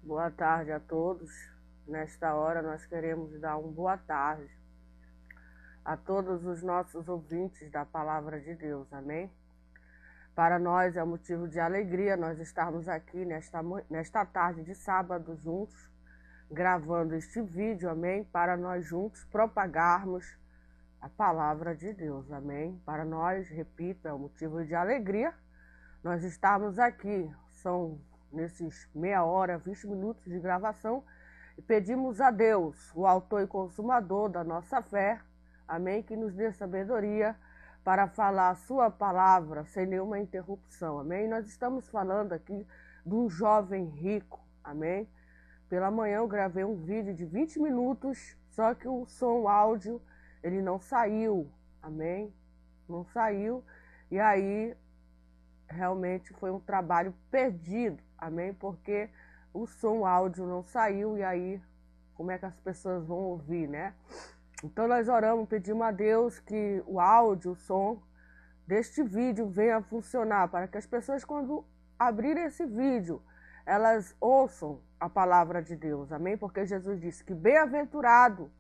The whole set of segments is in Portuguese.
Boa tarde a todos. Nesta hora nós queremos dar uma boa tarde a todos os nossos ouvintes da Palavra de Deus, amém? Para nós é motivo de alegria nós estarmos aqui nesta tarde de sábado juntos, gravando este vídeo, amém? Para nós juntos propagarmos a Palavra de Deus, amém? Para nós, repito, é um motivo de alegria nós estarmos aqui. São nesses meia hora, 20 minutos de gravação, e pedimos a Deus, o autor e consumador da nossa fé, amém, que nos dê sabedoria para falar a sua palavra sem nenhuma interrupção, amém. Nós estamos falando aqui de um jovem rico, amém. Pela manhã eu gravei um vídeo de 20 minutos, só que o som, o áudio, ele não saiu, amém, não saiu, e aí realmente foi um trabalho perdido, amém? Porque o som, o áudio não saiu, e aí como é que as pessoas vão ouvir, né? Então nós oramos, pedimos a Deus que o áudio, o som deste vídeo venha a funcionar, para que as pessoas, quando abrirem esse vídeo, elas ouçam a palavra de Deus, amém? Porque Jesus disse que bem-aventurado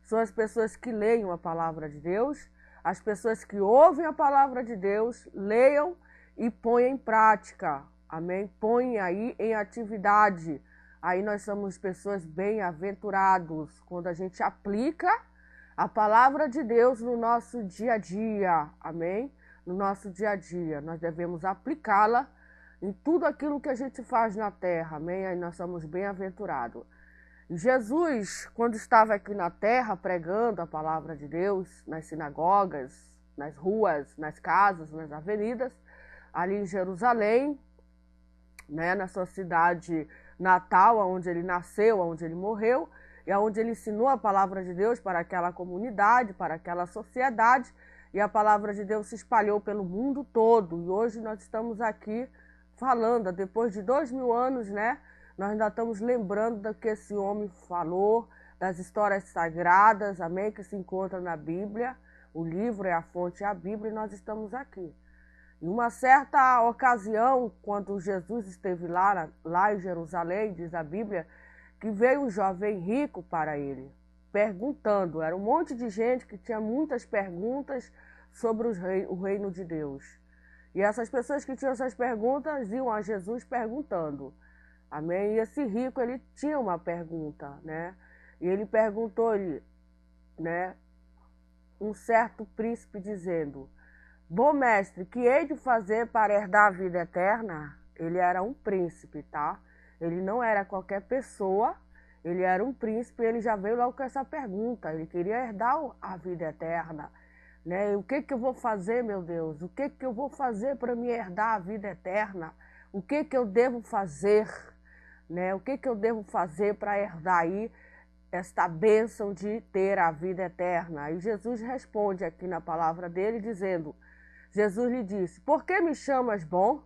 são as pessoas que leiam a palavra de Deus, as pessoas que ouvem a palavra de Deus, leiam e põe em prática, amém? Põe aí em atividade. Aí nós somos pessoas bem-aventurados, quando a gente aplica a palavra de Deus no nosso dia a dia, amém? No nosso dia a dia, nós devemos aplicá-la em tudo aquilo que a gente faz na terra, amém? Aí nós somos bem-aventurados. Jesus, quando estava aqui na terra pregando a palavra de Deus, nas sinagogas, nas ruas, nas casas, nas avenidas, ali em Jerusalém, né, na sua cidade natal, onde ele nasceu, onde ele morreu, e onde ele ensinou a palavra de Deus para aquela comunidade, para aquela sociedade, e a palavra de Deus se espalhou pelo mundo todo. E hoje nós estamos aqui falando, depois de 2000 anos, né, nós ainda estamos lembrando do que esse homem falou, das histórias sagradas, amém, que se encontra na Bíblia. O livro é a fonte, é a Bíblia, e nós estamos aqui. Em uma certa ocasião, quando Jesus esteve lá em Jerusalém, diz a Bíblia, que veio um jovem rico para ele, perguntando. Era um monte de gente que tinha muitas perguntas sobre o reino de Deus. E essas pessoas que tinham essas perguntas iam a Jesus perguntando, amém? E esse rico, ele tinha uma pergunta, né? E ele perguntou-lhe, né, um certo príncipe dizendo: bom mestre, que hei de fazer para herdar a vida eterna? Ele era um príncipe, tá? Ele não era qualquer pessoa, ele era um príncipe, ele já veio logo com essa pergunta, ele queria herdar a vida eterna, né? O que eu vou fazer, meu Deus? O que eu vou fazer para me herdar a vida eterna? O que eu devo fazer, né? O que eu devo fazer para herdar aí esta bênção de ter a vida eterna? E Jesus responde aqui na palavra dele dizendo: Jesus lhe disse: por que me chamas bom?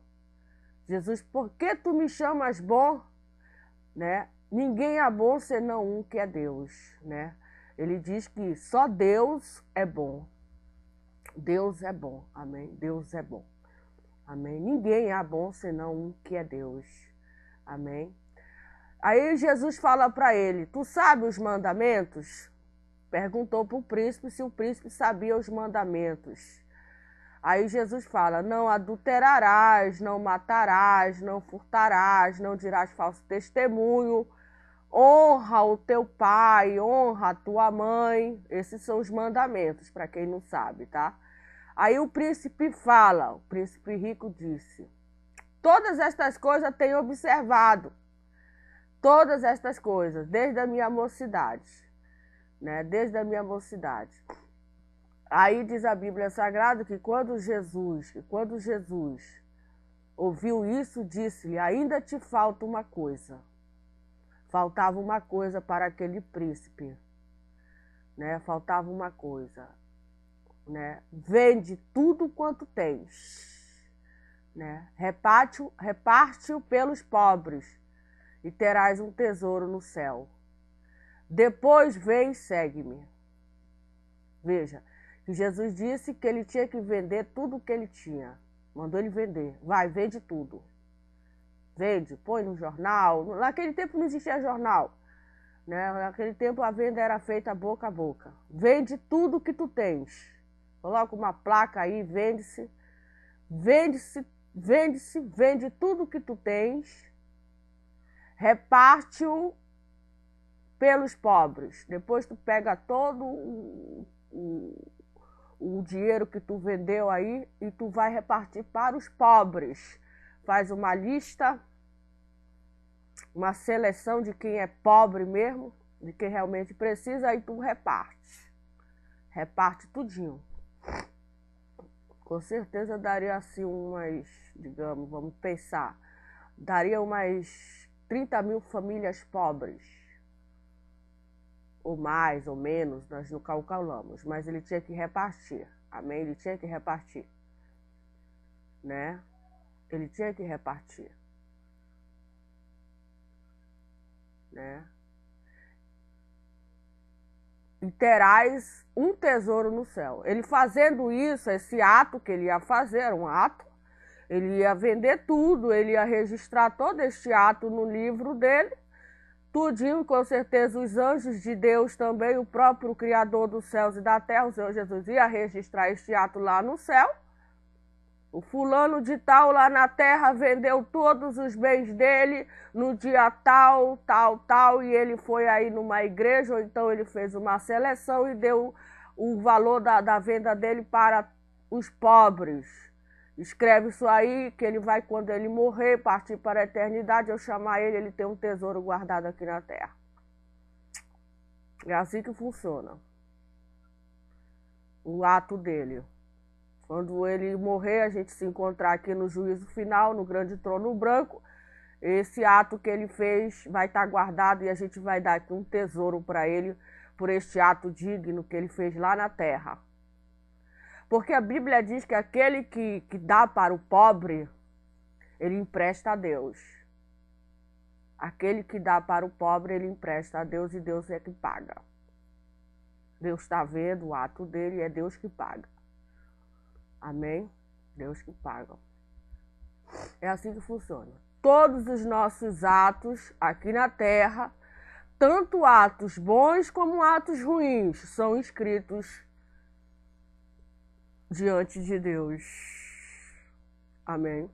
Jesus, por que tu me chamas bom? Né? Ninguém é bom senão um, que é Deus, né? Ele diz que só Deus é bom. Deus é bom, amém? Deus é bom, amém? Ninguém é bom senão um, que é Deus, amém? Aí Jesus fala para ele: tu sabe os mandamentos? Perguntou para o príncipe se o príncipe sabia os mandamentos. Aí Jesus fala: não adulterarás, não matarás, não furtarás, não dirás falso testemunho, honra o teu pai, honra a tua mãe. Esses são os mandamentos, para quem não sabe, tá? Aí o príncipe fala, o príncipe rico disse: todas estas coisas tenho observado, todas estas coisas, desde a minha mocidade, né? Desde a minha mocidade. Aí diz a Bíblia Sagrada que quando Jesus ouviu isso, disse-lhe: ainda te falta uma coisa. Faltava uma coisa para aquele príncipe, né? Faltava uma coisa, né? Vende tudo quanto tens, né? Reparte-o pelos pobres e terás um tesouro no céu. Depois vem e segue-me. Veja, que Jesus disse que ele tinha que vender tudo o que ele tinha. Mandou ele vender. Vai, vende tudo. Vende, põe no jornal. Naquele tempo não existia jornal, né? Naquele tempo a venda era feita boca a boca. Vende tudo que tu tens. Coloca uma placa aí, vende-se. Vende-se, vende-se, vende tudo que tu tens. Reparte-o pelos pobres. Depois tu pega todo o dinheiro que tu vendeu aí e tu vai repartir para os pobres. Faz uma lista, uma seleção de quem é pobre mesmo, de quem realmente precisa, aí tu reparte. Reparte tudinho. Com certeza daria assim umas, digamos, vamos pensar, daria umas 30 mil famílias pobres. Ou mais, ou menos, nós não calculamos, mas ele tinha que repartir, amém? Ele tinha que repartir, né? Ele tinha que repartir, né? E terás um tesouro no céu. Ele fazendo isso, esse ato que ele ia fazer, era um ato, ele ia vender tudo, ele ia registrar todo este ato no livro dele, tudinho, com certeza os anjos de Deus também, o próprio Criador dos céus e da terra, o Senhor Jesus, ia registrar este ato lá no céu. O fulano de tal lá na terra vendeu todos os bens dele no dia tal, tal, tal, e ele foi aí numa igreja, ou então ele fez uma seleção e deu o valor da venda dele para os pobres. Escreve isso aí, que ele vai, quando ele morrer, partir para a eternidade, eu chamar ele, ele tem um tesouro guardado aqui na terra. É assim que funciona o ato dele. Quando ele morrer, a gente se encontrar aqui no juízo final, no grande trono branco, esse ato que ele fez vai estar guardado e a gente vai dar aqui um tesouro para ele por este ato digno que ele fez lá na terra. Porque a Bíblia diz que aquele que dá para o pobre, ele empresta a Deus. Aquele que dá para o pobre, ele empresta a Deus e Deus é que paga. Deus está vendo o ato dele e é Deus que paga. Amém? Deus que paga. É assim que funciona. Todos os nossos atos aqui na terra, tanto atos bons como atos ruins, são escritos diante de Deus. Amém?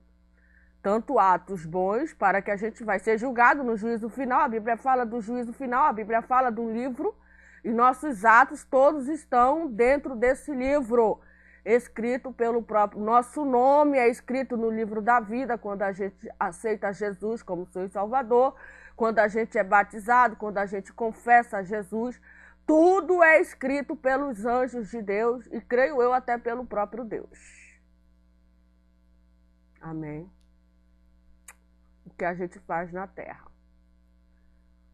Tanto atos bons, para que a gente vai ser julgado no juízo final. A Bíblia fala do juízo final, a Bíblia fala de um livro, e nossos atos todos estão dentro desse livro, escrito pelo próprio. Nosso nome é escrito no livro da vida, quando a gente aceita Jesus como seu Salvador, quando a gente é batizado, quando a gente confessa a Jesus. Tudo é escrito pelos anjos de Deus e, creio eu, até pelo próprio Deus. Amém? O que a gente faz na terra.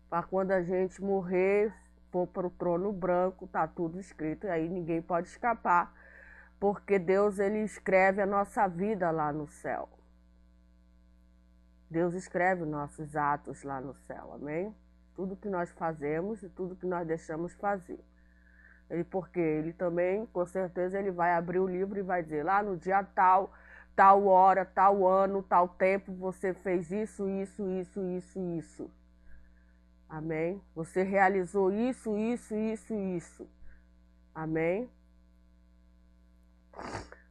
Para quando a gente morrer, for para o trono branco, tá tudo escrito, e aí ninguém pode escapar, porque Deus, ele escreve a nossa vida lá no céu. Deus escreve nossos atos lá no céu, amém? Tudo que nós fazemos e tudo que nós deixamos fazer. Porque ele também, com certeza, ele vai abrir o livro e vai dizer, lá no dia tal, tal hora, tal ano, tal tempo, você fez isso, isso, isso, isso, isso. Amém? Você realizou isso, isso, isso, isso. Amém?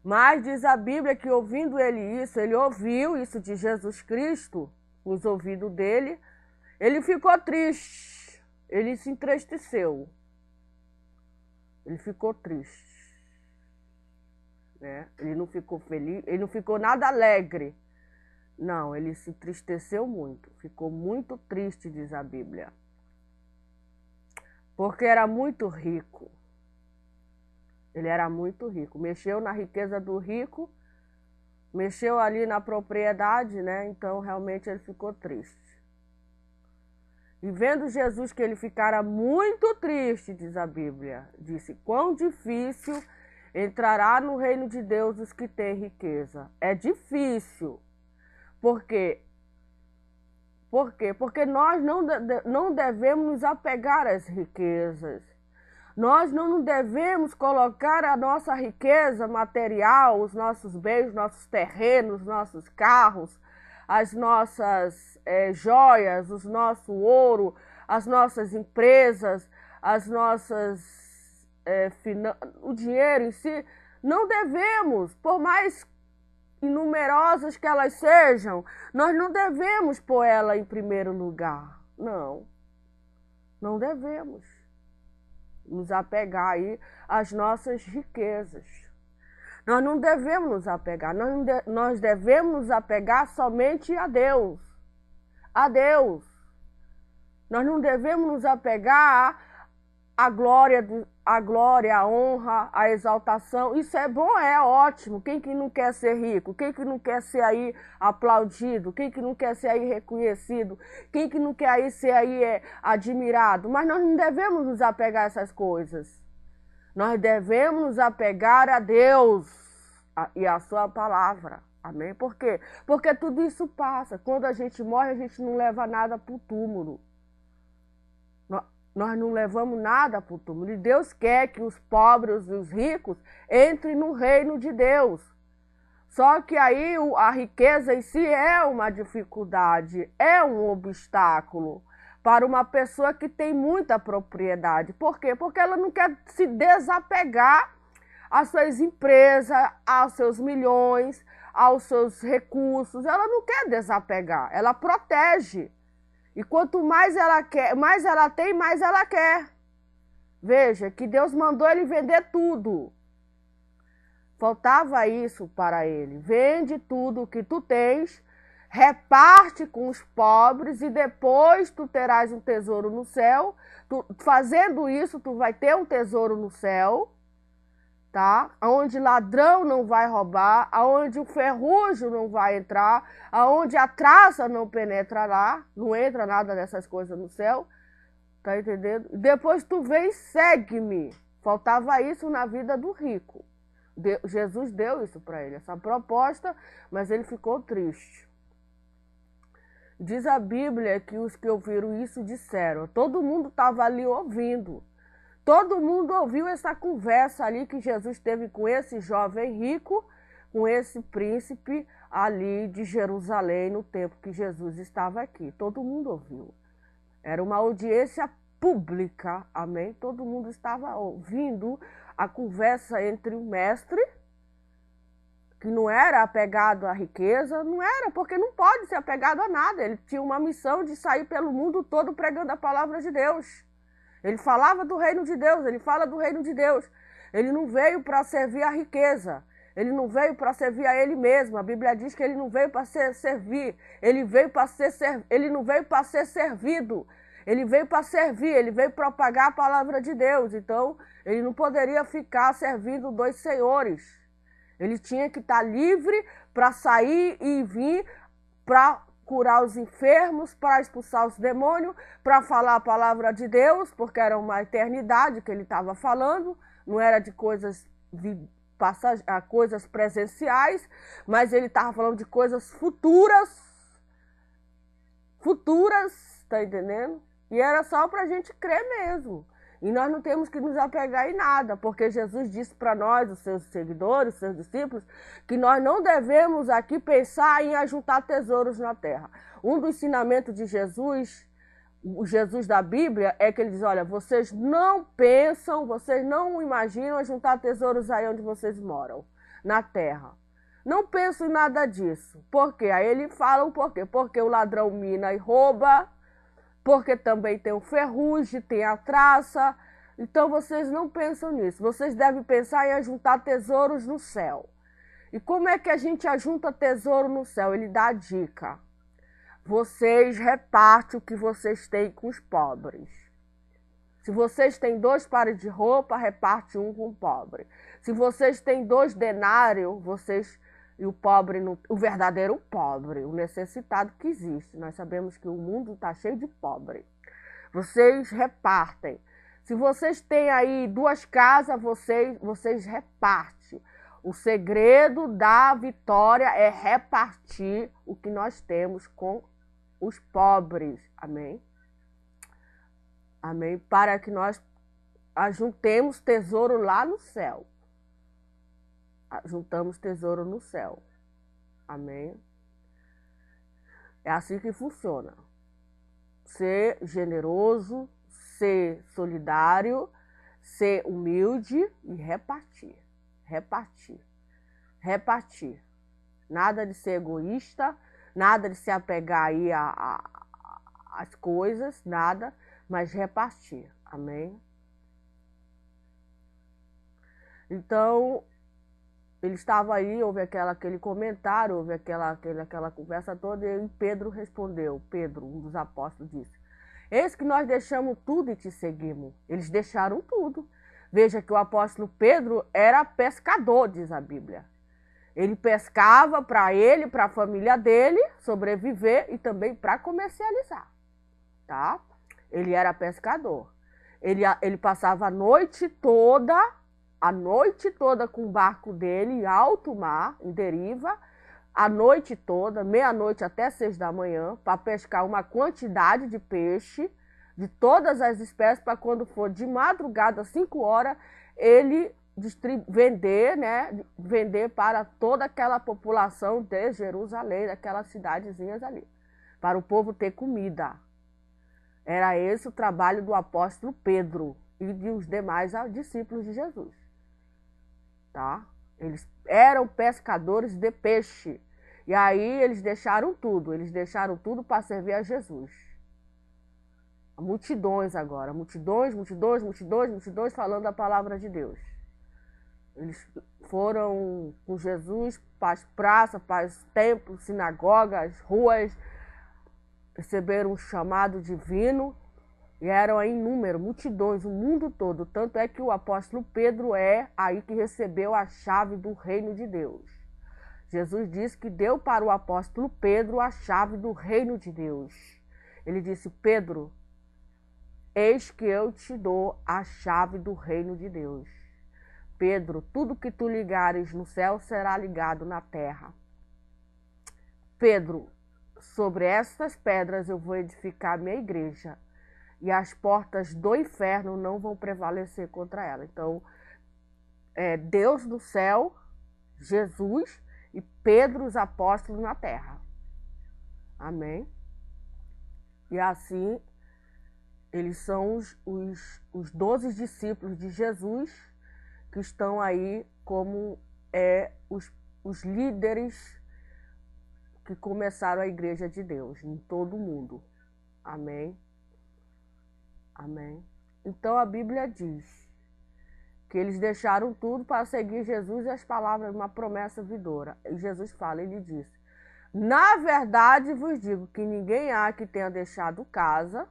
Mas diz a Bíblia que ouvindo ele ouviu isso de Jesus Cristo, os ouvidos dele, ele ficou triste, ele se entristeceu, ele ficou triste, né? Ele não ficou feliz, ele não ficou nada alegre, não, ele se entristeceu muito, ficou muito triste, diz a Bíblia, porque era muito rico. Ele era muito rico, mexeu na riqueza do rico, mexeu ali na propriedade, né? Então, realmente, ele ficou triste. E vendo Jesus que ele ficara muito triste, diz a Bíblia, disse, quão difícil entrará no reino de Deus os que têm riqueza. É difícil. Por quê? Por quê? Porque nós não devemos nos apegar às riquezas. Nós não devemos colocar a nossa riqueza material, os nossos bens, nossos terrenos, nossos carros, as nossas joias, o nosso ouro, as nossas empresas, as nossas o dinheiro em si, não devemos, por mais inumerosas que elas sejam, nós não devemos pôr ela em primeiro lugar. Não, não devemos nos apegar aí às nossas riquezas. Nós não devemos nos apegar, nós devemos nos apegar somente a Deus. A Deus. Nós não devemos nos apegar à glória, a honra, a exaltação. Isso é bom, é ótimo. Quem que não quer ser rico? Quem que não quer ser aí aplaudido? Quem que não quer ser aí reconhecido? Quem que não quer aí ser aí admirado? Mas nós não devemos nos apegar a essas coisas. Nós devemos nos apegar a Deus e a sua palavra. Amém? Por quê? Porque tudo isso passa. Quando a gente morre, a gente não leva nada para o túmulo. Nós não levamos nada para o túmulo. E Deus quer que os pobres e os ricos entrem no reino de Deus. Só que aí a riqueza em si é uma dificuldade, é um obstáculo para uma pessoa que tem muita propriedade. Por quê? Porque ela não quer se desapegar às suas empresas, aos seus milhões, aos seus recursos. Ela não quer desapegar, ela protege. E quanto mais ela quer, mais ela tem, mais ela quer. Veja que Deus mandou ele vender tudo. Faltava isso para ele. Vende tudo o que tu tens, reparte com os pobres e depois tu terás um tesouro no céu. Fazendo isso, tu vai ter um tesouro no céu, tá? Onde ladrão não vai roubar, aonde o ferrugem não vai entrar, aonde a traça não penetra lá, não entra nada dessas coisas no céu, tá entendendo? Depois tu vem e segue-me. Faltava isso na vida do rico. Jesus deu isso para ele, essa proposta, mas ele ficou triste. Diz a Bíblia que os que ouviram isso disseram, todo mundo estava ali ouvindo. Todo mundo ouviu essa conversa ali que Jesus teve com esse jovem rico, com esse príncipe ali de Jerusalém no tempo que Jesus estava aqui. Todo mundo ouviu. Era uma audiência pública, amém? Todo mundo estava ouvindo a conversa entre o mestre, que não era apegado à riqueza, não era, porque não pode ser apegado a nada. Ele tinha uma missão de sair pelo mundo todo pregando a palavra de Deus. Ele falava do reino de Deus, ele fala do reino de Deus. Ele não veio para servir a riqueza, ele não veio para servir a ele mesmo. A Bíblia diz que ele não veio para servir, ele não veio para ser servido. Ele veio para servir, ele veio propagar a palavra de Deus. Então, ele não poderia ficar servindo dois senhores. Ele tinha que estar livre para sair e vir para curar os enfermos, para expulsar os demônios, para falar a palavra de Deus, porque era uma eternidade que ele estava falando, não era de coisas coisas presenciais, mas ele estava falando de coisas futuras, tá entendendo? E era só para a gente crer mesmo. E nós não temos que nos apegar em nada, porque Jesus disse para nós, os seus seguidores, os seus discípulos, que nós não devemos aqui pensar em ajuntar tesouros na terra. Um dos ensinamentos de Jesus, o Jesus da Bíblia, é que ele diz, olha, vocês não pensam, vocês não imaginam ajuntar tesouros aí onde vocês moram, na terra. Não pensam em nada disso. Por quê? Aí ele fala o porquê. Porque o ladrão mina e rouba, porque também tem o ferrugem, tem a traça. Então vocês não pensam nisso. Vocês devem pensar em ajuntar tesouros no céu. E como é que a gente ajunta tesouro no céu? Ele dá a dica. Vocês repartem o que vocês têm com os pobres. Se vocês têm 2 pares de roupa, reparte um com o pobre. Se vocês têm 2 denários, e o pobre, o verdadeiro pobre, o necessitado que existe. Nós sabemos que o mundo está cheio de pobre. Vocês repartem. Se vocês têm aí 2 casas, vocês repartem. O segredo da vitória é repartir o que nós temos com os pobres. Amém? Amém? Para que nós ajuntemos tesouro lá no céu. Juntamos tesouro no céu. Amém? É assim que funciona. Ser generoso, ser solidário, ser humilde e repartir. Repartir. Repartir. Nada de ser egoísta, nada de se apegar aí às coisas, nada, mas repartir. Amém? Então, ele estava aí, houve aquele comentário, houve aquela conversa toda, e Pedro respondeu. Pedro, um dos apóstolos, disse: eis que nós deixamos tudo e te seguimos. Eles deixaram tudo. Veja que o apóstolo Pedro era pescador, diz a Bíblia. Ele pescava para ele, para a família dele, sobreviver e também para comercializar, tá? Ele era pescador. Ele passava a noite toda com o barco dele em alto mar, em deriva, a noite toda, meia-noite até 6 da manhã, para pescar uma quantidade de peixe, de todas as espécies, para quando for de madrugada, 5 horas, ele vender, né? Vender para toda aquela população de Jerusalém, daquelas cidadezinhas ali, para o povo ter comida. Era esse o trabalho do apóstolo Pedro e dos demais discípulos de Jesus. Tá? Eles eram pescadores de peixe. E aí eles deixaram tudo para servir a Jesus. Multidões agora, multidões falando a palavra de Deus. Eles foram com Jesus para as praças, para os templos, sinagogas, ruas, receberam um chamado divino e eram em número, multidões, o mundo todo. Tanto é que o apóstolo Pedro é aí que recebeu a chave do reino de Deus. Jesus disse que deu para o apóstolo Pedro a chave do reino de Deus. Ele disse: Pedro, eis que eu te dou a chave do reino de Deus. Pedro, tudo que tu ligares no céu será ligado na terra. Pedro, sobre estas pedras eu vou edificar minha igreja, e as portas do inferno não vão prevalecer contra ela. Então, Deus no céu, Jesus e Pedro, os apóstolos na terra. Amém? E assim, eles são os 12 discípulos de Jesus, que estão aí como os líderes que começaram a igreja de Deus em todo o mundo. Amém? Amém. Então a Bíblia diz que eles deixaram tudo para seguir Jesus e as palavras de uma promessa vindoura. E Jesus fala, ele diz: na verdade vos digo que ninguém há que tenha deixado casa,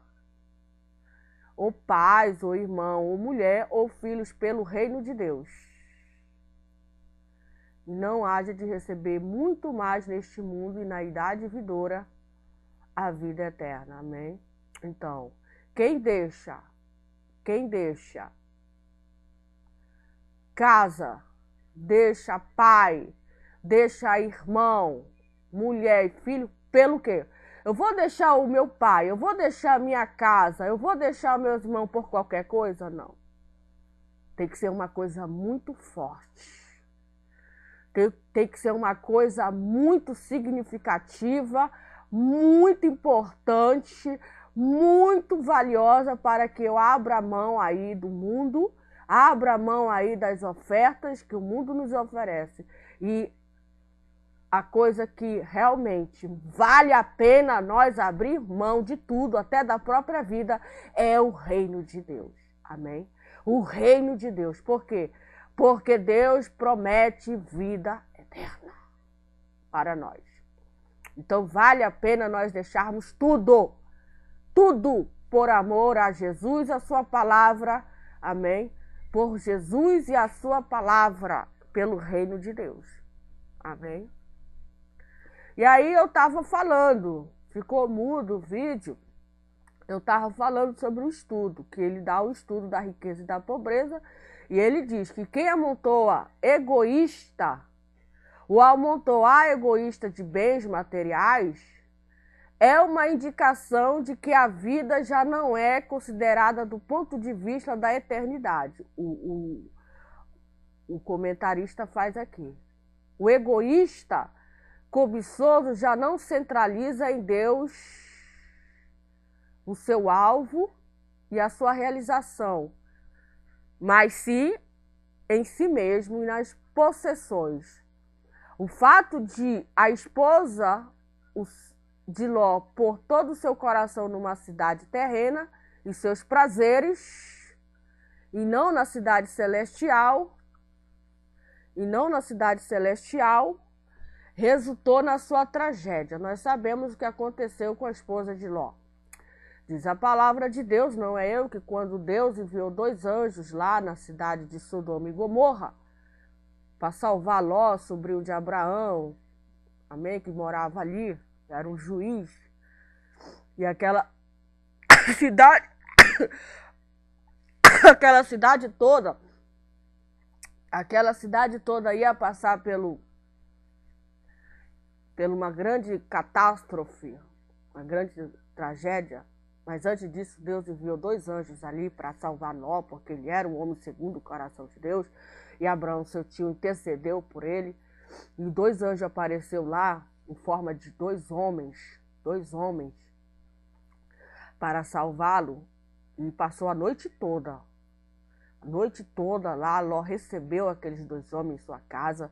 ou pais, ou irmão, ou mulher, ou filhos pelo reino de Deus, e não haja de receber muito mais neste mundo e na idade vindoura a vida eterna. Amém? Então, quem deixa casa, deixa pai, deixa irmão, mulher e filho, pelo quê? Eu vou deixar o meu pai, eu vou deixar a minha casa, eu vou deixar meus irmãos por qualquer coisa? Não. Tem que ser uma coisa muito forte. Tem que ser uma coisa muito significativa, muito importante, muito valiosa, para que eu abra a mão aí do mundo, abra a mão aí das ofertas que o mundo nos oferece. E a coisa que realmente vale a pena nós abrir mão de tudo, até da própria vida, é o reino de Deus. Amém? O reino de Deus. Por quê? Porque Deus promete vida eterna para nós. Então vale a pena nós deixarmos tudo, por amor a Jesus e a sua palavra. Amém? Por Jesus e a sua palavra, pelo reino de Deus. Amém? E aí eu estava falando, ficou mudo o vídeo, eu estava falando sobre o estudo, que ele dá o estudo da riqueza e da pobreza, e ele diz que quem amontoa egoísta, o amontoar egoísta de bens materiais, é uma indicação de que a vida já não é considerada do ponto de vista da eternidade. O comentarista faz aqui. O egoísta cobiçoso já não centraliza em Deus o seu alvo e a sua realização, mas sim em si mesmo e nas possessões. O fato de a esposa de Ló pôr todo o seu coração numa cidade terrena e seus prazeres, e não na cidade celestial, resultou na sua tragédia. Nós sabemos o que aconteceu com a esposa de Ló. Diz a palavra de Deus, não é eu, que quando Deus enviou 2 anjos lá na cidade de Sodoma e Gomorra, para salvar Ló, sobrinho de Abraão, amém, que morava ali, era um juiz, e aquela cidade, aquela cidade toda ia passar por uma grande catástrofe, uma grande tragédia. Mas antes disso, Deus enviou 2 anjos ali para salvar Ló, porque ele era um homem segundo o coração de Deus. E Abraão, seu tio, intercedeu por ele. E 2 anjos apareceram lá, em forma de 2 homens, para salvá-lo. E passou a noite toda. A noite toda lá, Ló recebeu aqueles 2 homens em sua casa.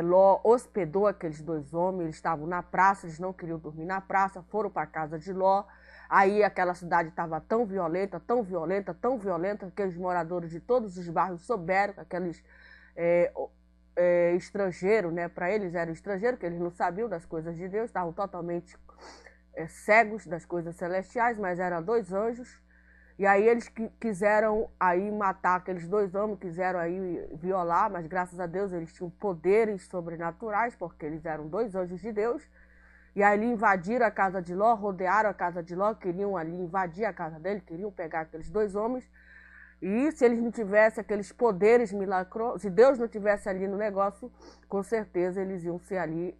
Ló hospedou aqueles 2 homens, eles estavam na praça, eles não queriam dormir na praça, foram para a casa de Ló. Aí aquela cidade estava tão violenta, que aqueles moradores de todos os bairros souberam, aqueles estrangeiros, né? Para eles eram estrangeiros, que eles não sabiam das coisas de Deus, estavam totalmente cegos das coisas celestiais, mas eram 2 anjos. E aí eles quiseram aí matar aqueles 2 homens, quiseram aí violar, mas graças a Deus eles tinham poderes sobrenaturais, porque eles eram 2 anjos de Deus. E aí eles invadiram a casa de Ló, rodearam a casa de Ló, queriam ali invadir a casa dele, queriam pegar aqueles 2 homens. E se eles não tivessem aqueles poderes milagrosos, se Deus não tivesse ali no negócio, com certeza eles iam ser ali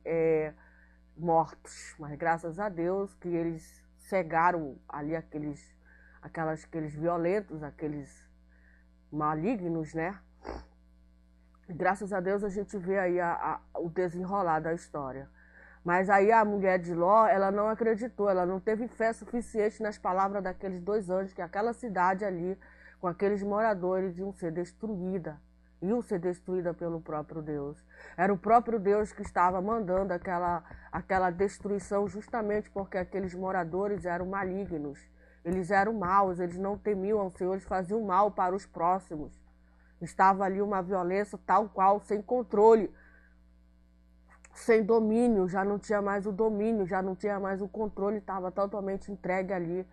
mortos. Mas graças a Deus que eles cegaram ali aqueles violentos, aqueles malignos, né? E graças a Deus a gente vê aí o desenrolar da história. Mas aí a mulher de Ló, ela não acreditou, ela não teve fé suficiente nas palavras daqueles 2 anjos, que aquela cidade ali, com aqueles moradores, iam ser destruída pelo próprio Deus. Era o próprio Deus que estava mandando aquela destruição, justamente porque aqueles moradores eram malignos, eles eram maus, eles não temiam ao Senhor, eles faziam mal para os próximos. Estava ali uma violência tal qual, sem controle, sem domínio, já não tinha mais o domínio, já não tinha mais o controle, estava totalmente entregue ali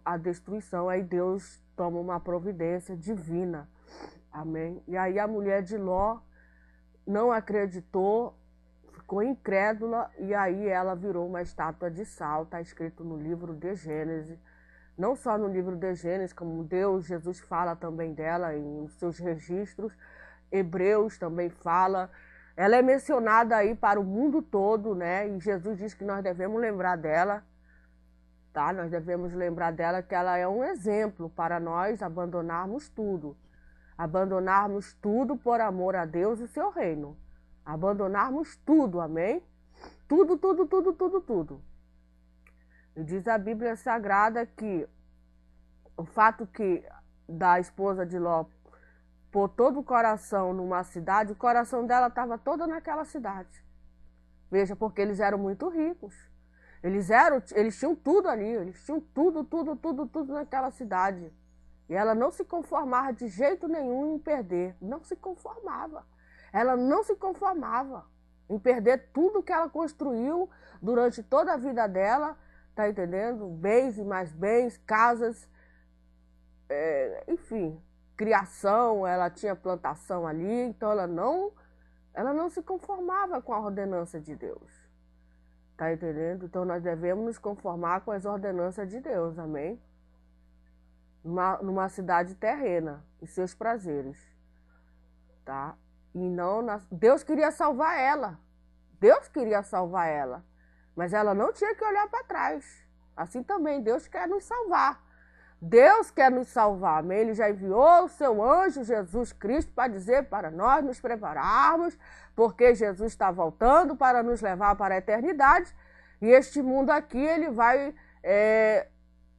à destruição. Aí Deus toma uma providência divina, amém? E aí a mulher de Ló não acreditou, ficou incrédula, e aí ela virou uma estátua de sal, está escrito no livro de Gênesis. Não só no livro de Gênesis, como Jesus fala também dela em seus registros, Hebreus também fala. Ela é mencionada aí para o mundo todo, né? E Jesus diz que nós devemos lembrar dela, tá? Nós devemos lembrar dela, que ela é um exemplo para nós abandonarmos tudo. Abandonarmos tudo por amor a Deus e seu reino. Abandonarmos tudo, amém? Tudo, tudo, tudo, tudo, tudo. E diz a Bíblia Sagrada que o fato que da esposa de Ló pôr todo o coração numa cidade, o coração dela estava todo naquela cidade. Veja, porque eles eram muito ricos. Eles tinham tudo ali, eles tinham tudo, tudo, tudo, tudo naquela cidade. E ela não se conformava de jeito nenhum em perder. Não se conformava. Ela não se conformava em perder tudo que ela construiu durante toda a vida dela, tá entendendo? Bens e mais bens, casas, enfim, criação, ela tinha plantação ali, então ela não se conformava com a ordenança de Deus. Tá entendendo? Então nós devemos nos conformar com as ordenanças de Deus, amém? Numa cidade terrena e seus prazeres, tá? E não Deus queria salvar ela. Deus queria salvar ela, mas ela não tinha que olhar para trás. Assim também Deus quer nos salvar. Deus quer nos salvar, amém? Ele já enviou o seu anjo Jesus Cristo para dizer para nós nos prepararmos, porque Jesus está voltando para nos levar para a eternidade. E este mundo aqui, ele vai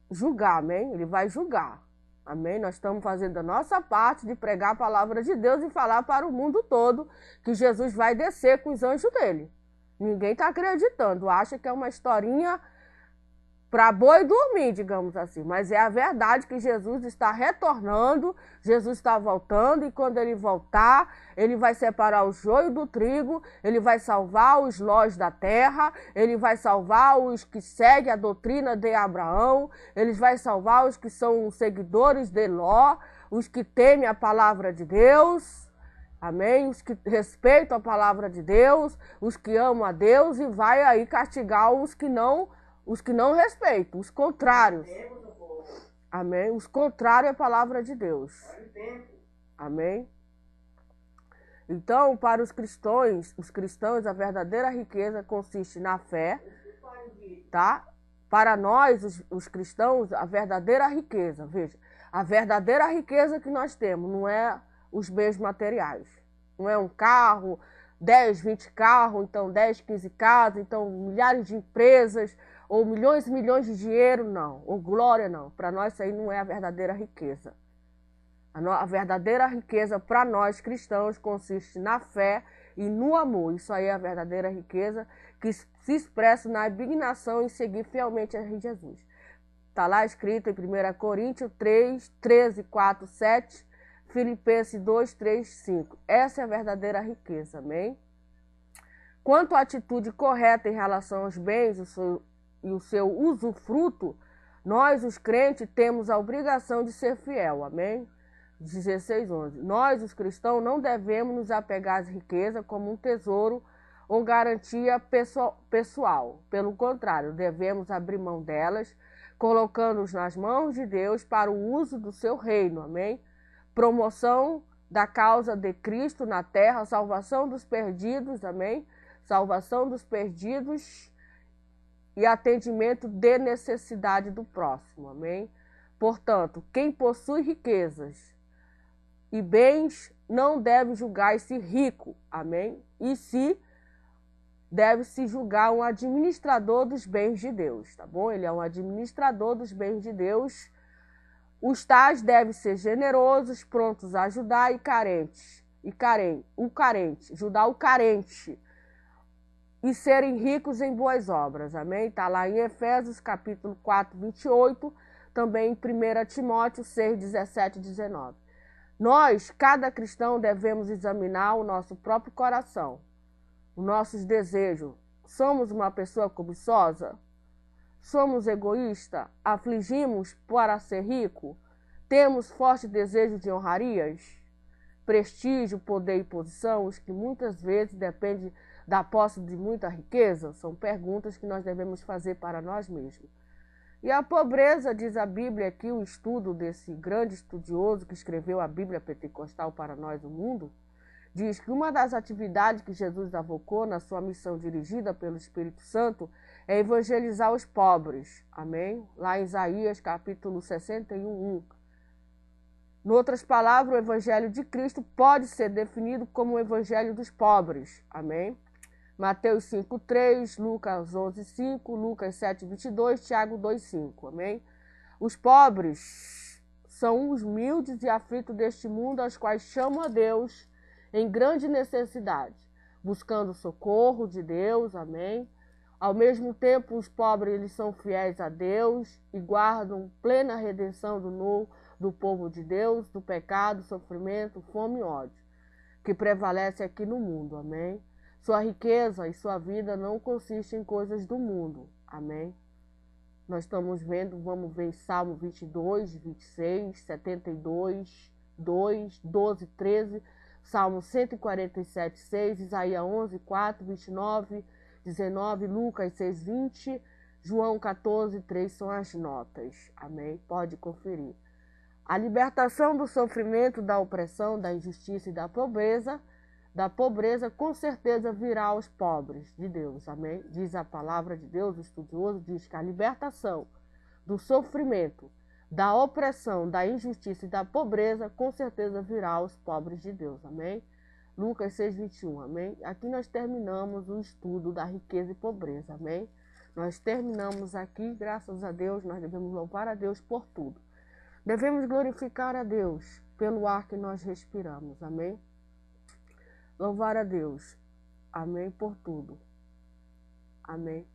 julgar, amém? Ele vai julgar, amém? Nós estamos fazendo a nossa parte de pregar a palavra de Deus e falar para o mundo todo que Jesus vai descer com os anjos dele. Ninguém está acreditando, acha que é uma historinha para boi dormir, digamos assim. Mas é a verdade que Jesus está retornando, Jesus está voltando, e quando ele voltar, ele vai separar o joio do trigo, ele vai salvar os lós da terra, ele vai salvar os que seguem a doutrina de Abraão, ele vai salvar os que são seguidores de Ló, os que temem a palavra de Deus, amém? Os que respeitam a palavra de Deus, os que amam a Deus, e vai aí castigar os que não respeitam, os contrários. Amém? Os contrários à palavra de Deus. Amém? Então, para os cristãos, a verdadeira riqueza consiste na fé, tá? Para nós, os cristãos, a verdadeira riqueza, veja, a verdadeira riqueza que nós temos não é os bens materiais. Não é um carro, 10, 20 carros, então 10, 15 casas, então milhares de empresas, ou milhões e milhões de dinheiro, não. Ou glória, não. Para nós isso aí não é a verdadeira riqueza. A verdadeira riqueza para nós cristãos consiste na fé e no amor. Isso aí é a verdadeira riqueza que se expressa na abnegação em seguir fielmente a Jesus. Está lá escrito em 1 Coríntios 3, 13, 4, 7, Filipenses 2, 3, 5. Essa é a verdadeira riqueza, amém? Quanto à atitude correta em relação aos bens e o seu usufruto, nós, os crentes, temos a obrigação de ser fiel, amém? 16:11. Nós, os cristãos, não devemos nos apegar às riquezas como um tesouro ou garantia pessoal. Pelo contrário, devemos abrir mão delas, colocando-os nas mãos de Deus para o uso do seu reino, amém? Promoção da causa de Cristo na terra, salvação dos perdidos, amém? Salvação dos perdidos e atendimento de necessidade do próximo, amém? Portanto, quem possui riquezas e bens não deve julgar-se rico, amém? E se deve-se julgar um administrador dos bens de Deus, tá bom? Ele é um administrador dos bens de Deus. Os tais devem ser generosos, prontos a ajudar ajudar o carente, e serem ricos em boas obras, amém? Está lá em Efésios, capítulo 4, 28, também em 1 Timóteo 6, 17 e 19. Nós, cada cristão, devemos examinar o nosso próprio coração, os nossos desejos. Somos uma pessoa cobiçosa? Somos egoístas? Afligimos para ser rico? Temos forte desejo de honrarias? Prestígio, poder e posição, os que muitas vezes dependem da posse de muita riqueza? São perguntas que nós devemos fazer para nós mesmos. E a pobreza, diz a Bíblia aqui, o estudo desse grande estudioso que escreveu a Bíblia Pentecostal para nós, o mundo, diz que uma das atividades que Jesus avocou na sua missão dirigida pelo Espírito Santo é evangelizar os pobres, amém? Lá em Isaías, capítulo 61:1. Em outras palavras, o evangelho de Cristo pode ser definido como o evangelho dos pobres, amém? Mateus 5:3, Lucas 11:5, Lucas 7:22, Tiago 2:5, amém? Os pobres são os humildes e aflitos deste mundo, aos quais chamam a Deus em grande necessidade, buscando socorro de Deus, amém? Ao mesmo tempo, os pobres eles são fiéis a Deus e guardam plena redenção do povo de Deus, do pecado, sofrimento, fome e ódio, que prevalece aqui no mundo, amém? Sua riqueza e sua vida não consistem em coisas do mundo, amém? Nós estamos vendo, vamos ver em Salmo 22, 26, 72, 2, 12, 13, Salmo 147, 6, Isaías 11, 4, 29, 19, Lucas 6, 20, João 14, 3 são as notas, amém? Pode conferir. A libertação do sofrimento, da opressão, da injustiça e da pobreza com certeza virá aos pobres de Deus, amém? Diz a palavra de Deus, o estudioso diz que a libertação do sofrimento, da opressão, da injustiça e da pobreza, com certeza virá aos pobres de Deus. Amém? Lucas 6:21. Amém? Aqui nós terminamos o estudo da riqueza e pobreza. Amém? Nós terminamos aqui, graças a Deus, nós devemos louvar a Deus por tudo. Devemos glorificar a Deus pelo ar que nós respiramos. Amém? Louvar a Deus. Amém por tudo. Amém.